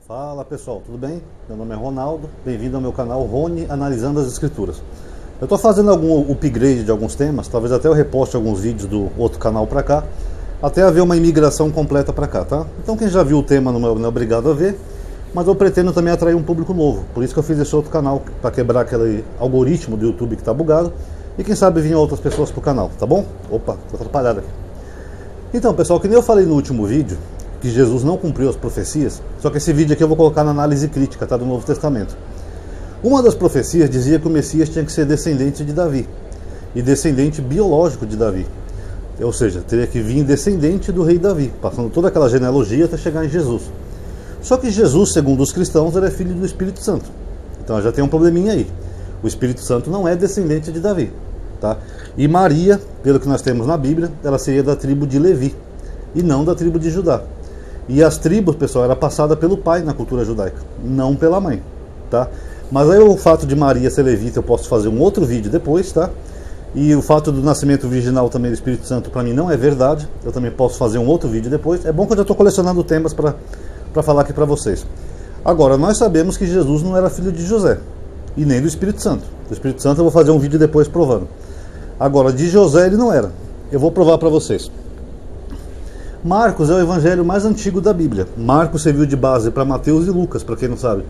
Fala pessoal, tudo bem? Meu nome é Ronaldo, bem-vindo ao meu canal Rony Analisando as Escrituras. Eu estou fazendo algum upgrade de alguns temas, talvez até eu reposte alguns vídeos do outro canal para cá, até haver uma imigração completa para cá, tá? Então quem já viu o tema não é obrigado a ver, mas eu pretendo também atrair um público novo, por isso que eu fiz esse outro canal, para quebrar aquele algoritmo do YouTube que está bugado, e quem sabe vir outras pessoas para o canal, tá bom? Opa, tô atrapalhado aqui. Então pessoal, que nem eu falei no último vídeo, que Jesus não cumpriu as profecias, só que esse vídeo aqui eu vou colocar na análise crítica, tá, do Novo Testamento. Uma das profecias dizia que o Messias tinha que ser descendente de Davi, e descendente biológico de Davi, ou seja, teria que vir descendente do rei Davi, passando toda aquela genealogia até chegar em Jesus. Só que Jesus, segundo os cristãos, era filho do Espírito Santo, então já tem um probleminha aí. O Espírito Santo não é descendente de Davi, tá? E Maria, pelo que nós temos na Bíblia, ela seria da tribo de Levi, e não da tribo de Judá. E as tribos, pessoal, era passada pelo pai na cultura judaica, não pela mãe, tá? Mas aí o fato de Maria ser levita eu posso fazer um outro vídeo depois, tá? E o fato do nascimento virginal também do Espírito Santo para mim não é verdade, eu também posso fazer um outro vídeo depois. É bom que eu já estou colecionando temas para falar aqui para vocês. Agora, nós sabemos que Jesus não era filho de José, e nem do Espírito Santo. Do Espírito Santo eu vou fazer um vídeo depois provando. Agora, de José ele não era. Eu vou provar para vocês. Marcos é o evangelho mais antigo da Bíblia. Marcos serviu de base para Mateus e Lucas, para quem não sabe.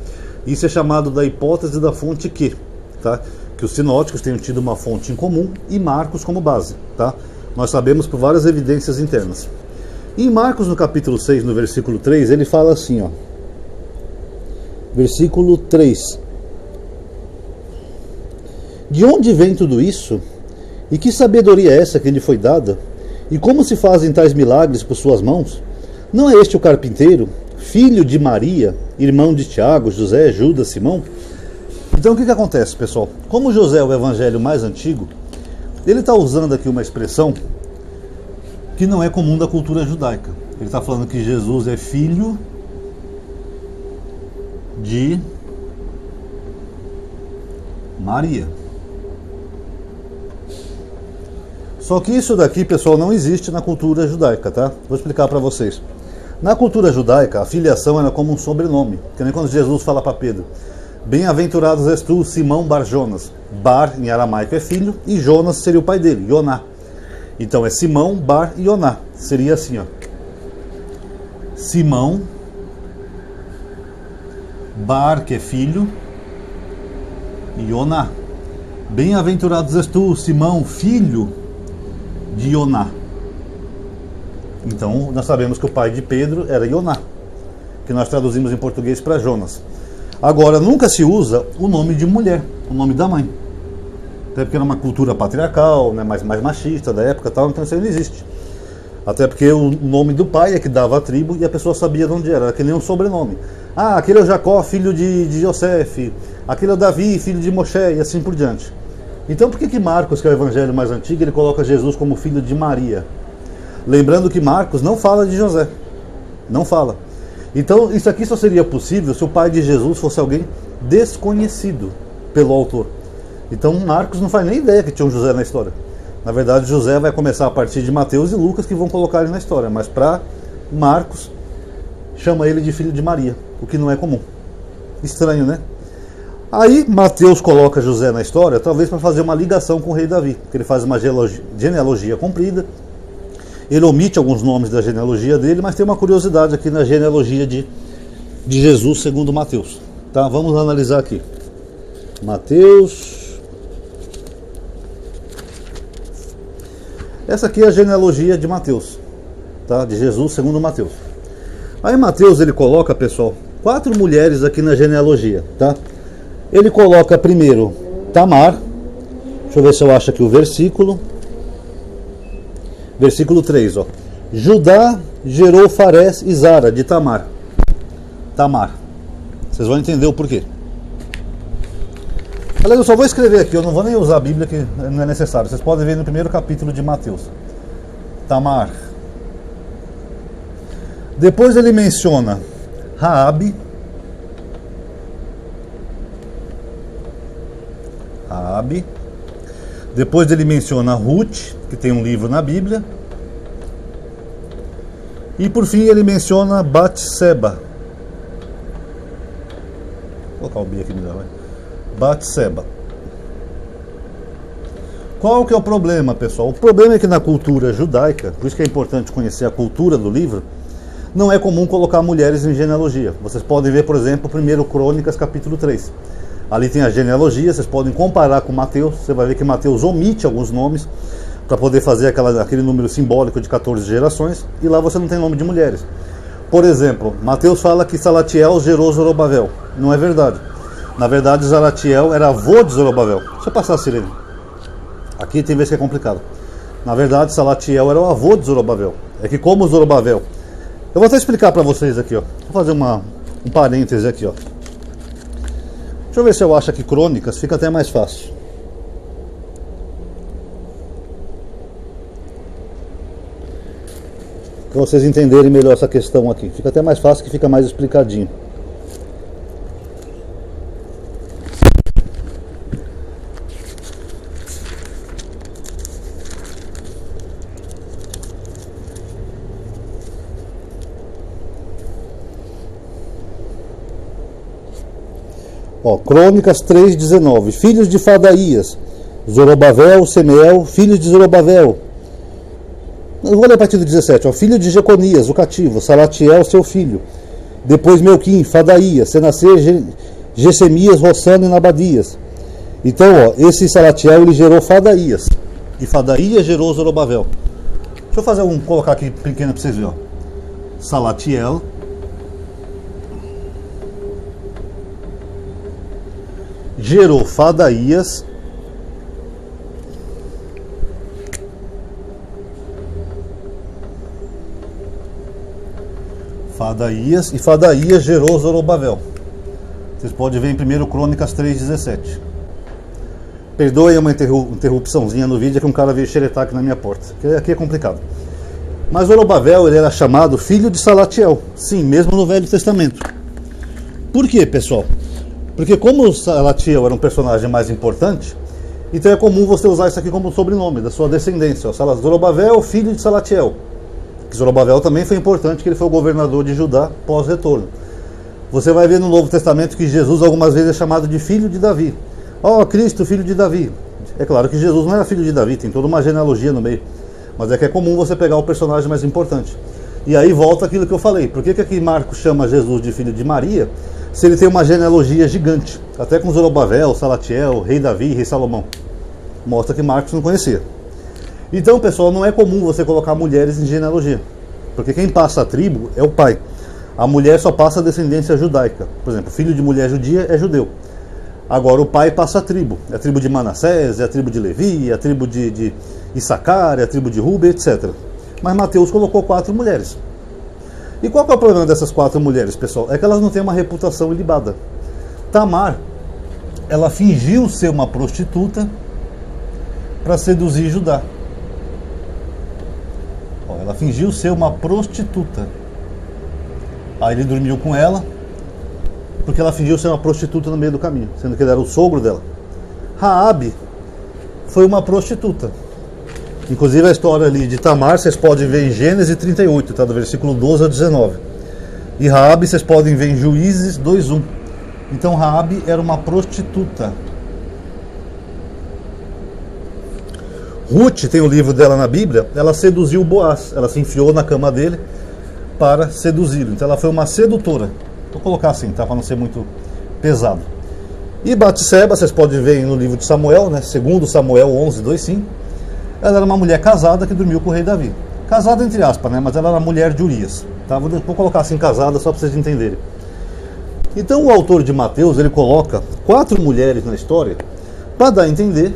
Isso é chamado da hipótese da fonte que, tá? Que os sinóticos tenham tido uma fonte em comum e Marcos como base, tá? Nós sabemos por várias evidências internas. Em Marcos, no capítulo 6, no versículo 3, ele fala assim, ó. Versículo 3. De onde vem tudo isso? E que sabedoria é essa que lhe foi dada? E como se fazem tais milagres por suas mãos? Não é este o carpinteiro, filho de Maria, irmão de Tiago, José, Judas, Simão? Então o que acontece, pessoal? Como José é o evangelho mais antigo, ele está usando aqui uma expressão que não é comum da cultura judaica. Ele está falando que Jesus é filho de Maria. Só que isso daqui, pessoal, não existe na cultura judaica, tá? Vou explicar para vocês. Na cultura judaica, a filiação era como um sobrenome, que nem quando Jesus fala para Pedro: bem-aventurados és tu, Simão Bar Jonas. Bar, em aramaico, é filho, e Jonas seria o pai dele, Yoná. Então é Simão, Bar e Yoná. Seria assim, ó. Simão, Bar, que é filho, e Yoná. Bem-aventurados és tu, Simão, filho de Yoná. Então nós sabemos que o pai de Pedro era Yoná, que nós traduzimos em português para Jonas. Agora nunca se usa o nome de mulher, o nome da mãe, até porque era uma cultura patriarcal, né, mais machista da época, tal, então isso aí não existe. Até porque o nome do pai é que dava a tribo e a pessoa sabia de onde era que nem um sobrenome. Ah, aquele é o Jacó, filho de Yosef, aquele é o Davi, filho de Moshe, e assim por diante. Então por que Marcos, que é o evangelho mais antigo, ele coloca Jesus como filho de Maria? Lembrando que Marcos não fala de José. Não fala. Então isso aqui só seria possível se o pai de Jesus fosse alguém desconhecido pelo autor. Então Marcos não faz nem ideia que tinha um José na história. Na verdade José vai começar a partir de Mateus e Lucas, que vão colocar ele na história. Mas para Marcos, chama ele de filho de Maria, o que não é comum. Estranho, né? Aí Mateus coloca José na história, talvez para fazer uma ligação com o rei Davi, que ele faz uma genealogia comprida. Ele omite alguns nomes da genealogia dele, mas tem uma curiosidade aqui na genealogia de Jesus segundo Mateus. Tá? Vamos analisar aqui. Mateus. Essa aqui é a genealogia de Mateus, tá? De Jesus segundo Mateus. Aí Mateus ele coloca, pessoal, 4 mulheres aqui na genealogia, tá? Ele coloca primeiro Tamar. Deixa eu ver se eu acho aqui o versículo. Versículo 3, ó. Judá gerou Farés e Zara de Tamar. Tamar. Vocês vão entender o porquê. Aliás, eu só vou escrever aqui, eu não vou nem usar a Bíblia, que não é necessário. Vocês podem ver no primeiro capítulo de Mateus. Tamar. Depois ele menciona Raabe. Depois ele menciona Ruth, que tem um livro na Bíblia. E por fim ele menciona Batseba. Vou colocar o B aqui melhor, vai. Batseba. Qual que é o problema, pessoal? O problema é que na cultura judaica, por isso que é importante conhecer a cultura do livro, não é comum colocar mulheres em genealogia. Vocês podem ver, por exemplo, 1 Crônicas, capítulo 3. Ali tem a genealogia, vocês podem comparar com Mateus, você vai ver que Mateus omite alguns nomes para poder fazer aquele número simbólico de 14 gerações, e lá você não tem nome de mulheres. Por exemplo, Mateus fala que Salatiel gerou Zorobabel. Não é verdade. Na verdade, Salatiel era avô de Zorobabel. Deixa eu passar a sirene. Aqui tem vezes que é complicado. Na verdade, Salatiel era o avô de Zorobabel. É que como Zorobabel... Eu vou até explicar para vocês aqui, ó. Vou fazer um parêntese aqui, ó. Deixa eu ver se eu acho aqui Crônicas, fica até mais fácil. Para vocês entenderem melhor essa questão aqui. Fica até mais fácil, que fica mais explicadinho. Ó, Crônicas 3:19. Filhos de Fadaías, Zorobabel, Semeel, filhos de Zorobabel. Eu vou ler a partir do 17. Ó, filho de Jeconias, o cativo, Salatiel, seu filho. Depois Melquim, Fadaías, Senacer, Gesemias, Rossana e Nabadias. Então, ó, esse Salatiel ele gerou Fadaías. E Fadaías gerou Zorobabel. Deixa eu fazer colocar aqui pequeno para vocês verem. Ó. Salatiel gerou Fadaías. E Fadaías gerou Zorobabel. Vocês podem ver em 1 Crônicas 3:17. Perdoem uma interrupçãozinha no vídeo, é que um cara veio xeretar aqui na minha porta. Aqui é complicado. Mas Zorobabel ele era chamado filho de Salatiel. Sim, mesmo no Velho Testamento. Por quê, pessoal? Porque como Salatiel era um personagem mais importante, então é comum você usar isso aqui como sobrenome da sua descendência. Zorobabel, filho de Salatiel. Que Zorobabel também foi importante, que ele foi o governador de Judá pós-retorno. Você vai ver no Novo Testamento que Jesus algumas vezes é chamado de filho de Davi. Ó, Cristo, filho de Davi. É claro que Jesus não era filho de Davi, tem toda uma genealogia no meio. Mas é que é comum você pegar o personagem mais importante. E aí volta aquilo que eu falei. Por que aqui Marcos chama Jesus de filho de Maria, se ele tem uma genealogia gigante? Até com Zorobabel, Salatiel, rei Davi, rei Salomão. Mostra que Marcos não conhecia. Então, pessoal, não é comum você colocar mulheres em genealogia. Porque quem passa a tribo é o pai. A mulher só passa a descendência judaica. Por exemplo, filho de mulher judia é judeu. Agora o pai passa a tribo. É a tribo de Manassés, é a tribo de Levi, é a tribo de Issacar, é a tribo de Ruben, etc. Mas Mateus colocou 4 mulheres. E qual que é o problema dessas 4 mulheres, pessoal? É que elas não têm uma reputação ilibada. Tamar, ela fingiu ser uma prostituta para seduzir Judá. Ela fingiu ser uma prostituta. Aí ele dormiu com ela, porque ela fingiu ser uma prostituta no meio do caminho, sendo que ele era o sogro dela. Raabe foi uma prostituta. Inclusive a história ali de Tamar, vocês podem ver em Gênesis 38, tá? Do versículo 12 a 19. E Raabe vocês podem ver em Juízes 2:1. Então Raabe era uma prostituta. Ruth tem o livro dela na Bíblia, ela seduziu Boaz, ela se enfiou na cama dele para seduzi-lo. Então ela foi uma sedutora. Vou colocar assim, tá? Para não ser muito pesado. E Batseba, vocês podem ver no livro de Samuel, né? 2 Samuel 11:2-5. Ela era uma mulher casada que dormiu com o rei Davi. Casada entre aspas, né? Mas ela era mulher de Urias. Tá? Vou colocar assim, casada, só para vocês entenderem. Então o autor de Mateus, ele coloca 4 mulheres na história para dar a entender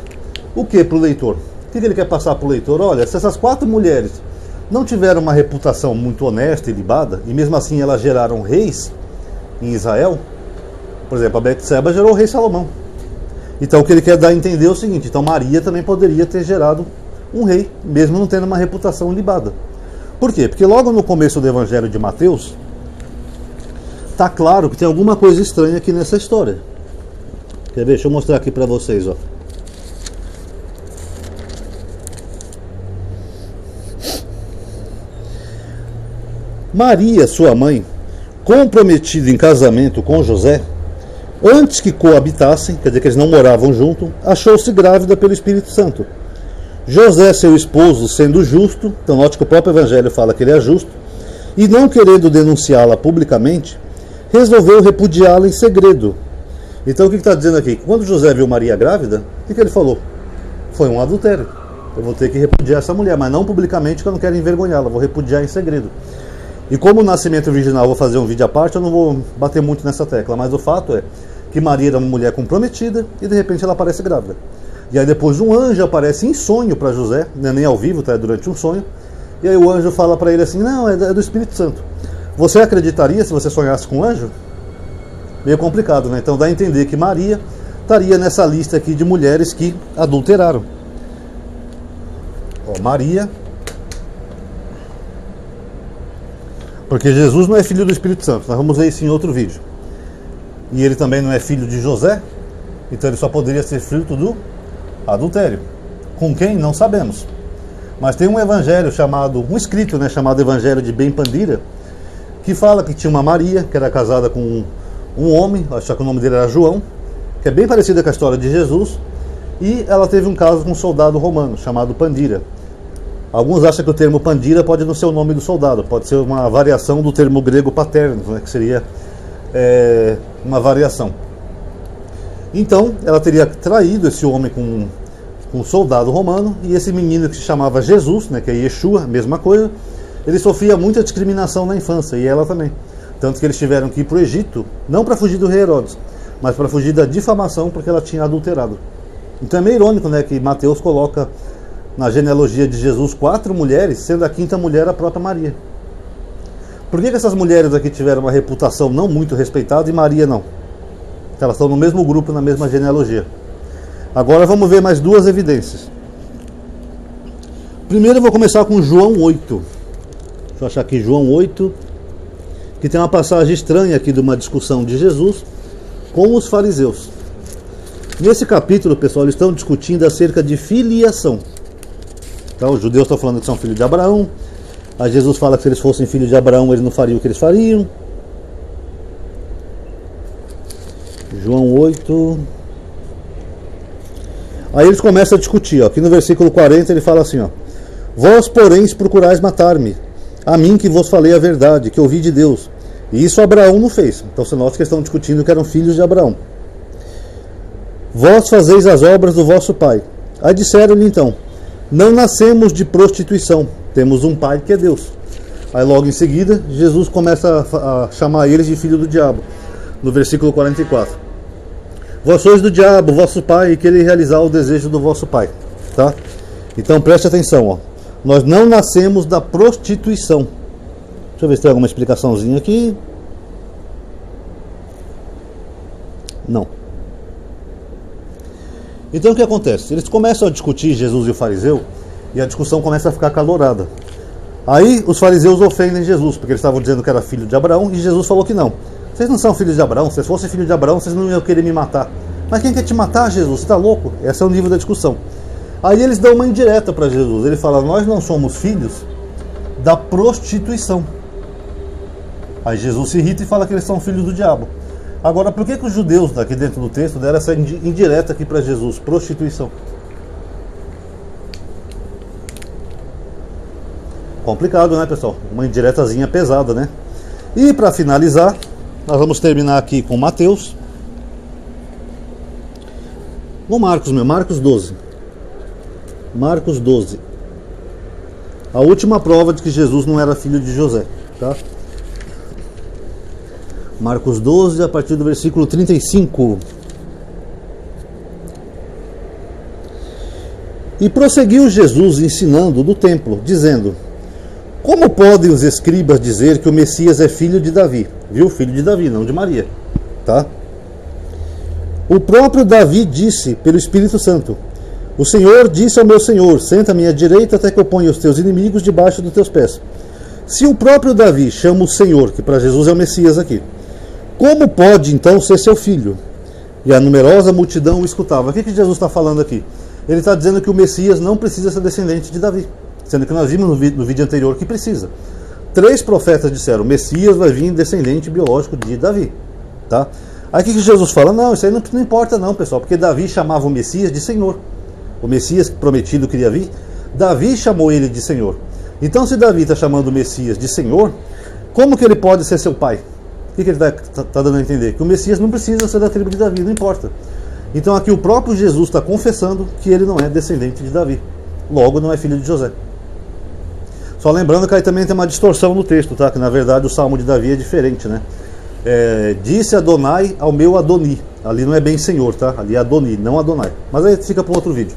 o que para o leitor? O que ele quer passar para o leitor? Olha, se essas 4 mulheres não tiveram uma reputação muito honesta e libada, e mesmo assim elas geraram reis em Israel, por exemplo, a Batseba gerou o rei Salomão. Então o que ele quer dar a entender é o seguinte: então Maria também poderia ter gerado um rei, mesmo não tendo uma reputação libada. Por quê? Porque logo no começo do Evangelho de Mateus, está claro que tem alguma coisa estranha aqui nessa história. Quer ver? Deixa eu mostrar aqui para vocês, ó. Maria, sua mãe, comprometida em casamento com José, antes que coabitassem, quer dizer que eles não moravam junto, achou-se grávida pelo Espírito Santo. José, seu esposo, sendo justo, então note que o próprio Evangelho fala que ele é justo, e não querendo denunciá-la publicamente, resolveu repudiá-la em segredo. Então o que está dizendo aqui? Quando José viu Maria grávida, o que ele falou? Foi um adultério. Eu vou ter que repudiar essa mulher, mas não publicamente, que eu não quero envergonhá-la, vou repudiar em segredo. E como o nascimento virginal, eu vou fazer um vídeo à parte, eu não vou bater muito nessa tecla, mas o fato é que Maria era uma mulher comprometida e de repente ela aparece grávida. E aí depois um anjo aparece em sonho para José, não é nem ao vivo, tá? É durante um sonho, e aí o anjo fala para ele assim, não, é do Espírito Santo. Você acreditaria se você sonhasse com um anjo? Meio complicado, né? Então dá a entender que Maria estaria nessa lista aqui de mulheres que adulteraram. Ó, Maria, porque Jesus não é filho do Espírito Santo, nós vamos ver isso em outro vídeo. E ele também não é filho de José, então ele só poderia ser fruto do adultério. Com quem? Não sabemos. Mas tem um evangelho chamado, um escrito, né, chamado Evangelho de Ben Pandira, que fala que tinha uma Maria, que era casada com um homem, acho que o nome dele era João, que é bem parecida com a história de Jesus, e ela teve um caso com um soldado romano, chamado Pandira. Alguns acham que o termo Pandira pode não ser o nome do soldado, pode ser uma variação do termo grego paterno, né, que seria uma variação. Então, ela teria traído esse homem com um soldado romano, e esse menino que se chamava Jesus, né, que é Yeshua, a mesma coisa, ele sofria muita discriminação na infância, e ela também. Tanto que eles tiveram que ir para o Egito, não para fugir do rei Herodes, mas para fugir da difamação, porque ela tinha adulterado. Então é meio irônico, né, que Mateus coloca na genealogia de Jesus 4 mulheres, sendo a 5ª mulher a própria Maria. Por que essas mulheres aqui tiveram uma reputação não muito respeitada e Maria não? Elas estão no mesmo grupo, na mesma genealogia. Agora vamos ver mais 2 evidências. Primeiro eu vou começar com João 8. Deixa eu achar aqui João 8, que tem uma passagem estranha aqui de uma discussão de Jesus com os fariseus. Nesse capítulo, pessoal, eles estão discutindo acerca de filiação. Então, os judeus estão falando que são filhos de Abraão. Aí Jesus fala que se eles fossem filhos de Abraão, eles não fariam o que eles fariam. João 8. Aí eles começam a discutir. Ó. Aqui no versículo 40 ele fala assim, ó, vós, porém, procurais matar-me, a mim que vos falei a verdade, que ouvi de Deus. E isso Abraão não fez. Então você nota que eles estão discutindo que eram filhos de Abraão. Vós fazeis as obras do vosso pai. Aí disseram-lhe então, não nascemos de prostituição, temos um pai que é Deus. Aí logo em seguida, Jesus começa a chamar eles de filho do diabo, no versículo 44. Vós sois do diabo, vosso pai, e quereis realizar o desejo do vosso pai. Tá? Então preste atenção, ó. Nós não nascemos da prostituição. Deixa eu ver se tem alguma explicaçãozinha aqui. Não. Então o que acontece? Eles começam a discutir Jesus e o fariseu, e a discussão começa a ficar acalorada. Aí os fariseus ofendem Jesus, porque eles estavam dizendo que era filho de Abraão, e Jesus falou que não. Vocês não são filhos de Abraão, se vocês fossem filhos de Abraão, vocês não iam querer me matar. Mas quem quer te matar, Jesus? Você está louco? Esse é o nível da discussão. Aí eles dão uma indireta para Jesus. Ele fala, nós não somos filhos da prostituição. Aí Jesus se irrita e fala que eles são filhos do diabo. Agora, por que os judeus, aqui dentro do texto, deram essa indireta aqui para Jesus? Prostituição. Complicado, né, pessoal? Uma indiretazinha pesada, né? E para finalizar, nós vamos terminar aqui com Mateus. Com Marcos 12. Marcos 12. A última prova de que Jesus não era filho de José, tá? Marcos 12, a partir do versículo 35. E prosseguiu Jesus ensinando do templo, dizendo, como podem os escribas dizer que o Messias é filho de Davi? Viu? Filho de Davi, não de Maria, tá? O próprio Davi disse pelo Espírito Santo, o Senhor disse ao meu Senhor, senta-me à direita até que eu ponha os teus inimigos debaixo dos teus pés. Se o próprio Davi chama o Senhor, que para Jesus é o Messias aqui, como pode então ser seu filho? E a numerosa multidão o escutava. O que Jesus está falando aqui? Ele está dizendo que o Messias não precisa ser descendente de Davi, sendo que nós vimos no vídeo anterior que precisa. 3 profetas disseram, o Messias vai vir descendente biológico de Davi, tá? Aí o que Jesus fala? Não, isso aí não importa não, pessoal, porque Davi chamava o Messias de Senhor. O Messias prometido queria vir, Davi chamou ele de Senhor. Então se Davi está chamando o Messias de Senhor, como que ele pode ser seu pai? O que ele está dando a entender? Que o Messias não precisa ser da tribo de Davi, não importa. Então aqui o próprio Jesus está confessando que ele não é descendente de Davi. Logo não é filho de José. Só lembrando que aí também tem uma distorção no texto, tá? Que na verdade o Salmo de Davi é diferente, né? Disse Adonai ao meu Adoni. Ali não é bem Senhor, tá? Ali é Adoni, não Adonai. Mas aí fica para um outro vídeo.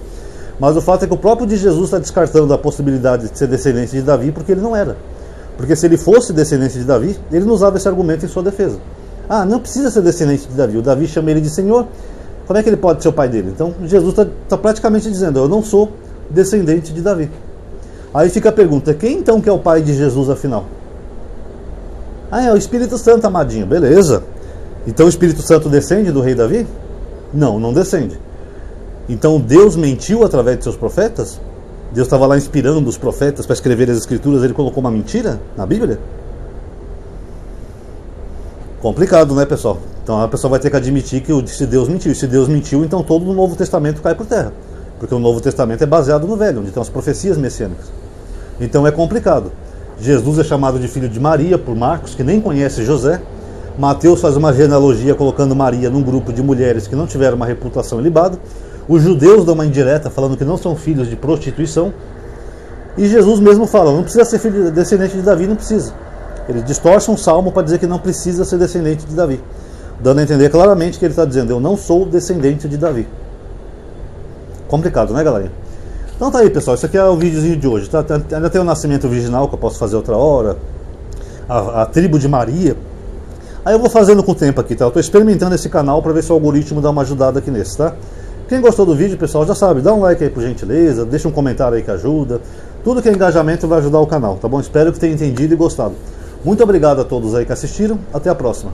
Mas o fato é que o próprio de Jesus está descartando a possibilidade de ser descendente de Davi porque ele não era. Porque se ele fosse descendente de Davi, ele não usava esse argumento em sua defesa. Ah, não precisa ser descendente de Davi. O Davi chama ele de Senhor. Como é que ele pode ser o pai dele? Então Jesus está praticamente dizendo, eu não sou descendente de Davi. Aí fica a pergunta, quem então que é o pai de Jesus afinal? Ah, é o Espírito Santo, amadinho. Beleza. Então o Espírito Santo descende do rei Davi? Não, não descende. Então Deus mentiu através de seus profetas? Deus estava lá inspirando os profetas para escrever as escrituras, ele colocou uma mentira na Bíblia? Complicado, né, pessoal? Então a pessoa vai ter que admitir que se Deus mentiu. E se Deus mentiu, então todo o Novo Testamento cai por terra. Porque o Novo Testamento é baseado no Velho, onde estão as profecias messiânicas. Então é complicado. Jesus é chamado de filho de Maria por Marcos, que nem conhece José. Mateus faz uma genealogia colocando Maria num grupo de mulheres que não tiveram uma reputação ilibada. Os judeus dão uma indireta falando que não são filhos de prostituição. E Jesus mesmo fala, não precisa ser filho descendente de Davi, não precisa. Ele distorce um salmo para dizer que não precisa ser descendente de Davi, dando a entender claramente que ele está dizendo, eu não sou descendente de Davi. Complicado, né, galera? Então tá aí, pessoal, isso aqui é o videozinho de hoje, tá? Ainda tem o nascimento virginal que eu posso fazer outra hora, a tribo de Maria. Aí eu vou fazendo com o tempo aqui, tá? Eu estou experimentando esse canal para ver se o algoritmo dá uma ajudada aqui nesse, tá? Quem gostou do vídeo, pessoal, já sabe, dá um like aí por gentileza, deixa um comentário aí que ajuda. Tudo que é engajamento vai ajudar o canal, tá bom? Espero que tenha entendido e gostado. Muito obrigado a todos aí que assistiram, até a próxima.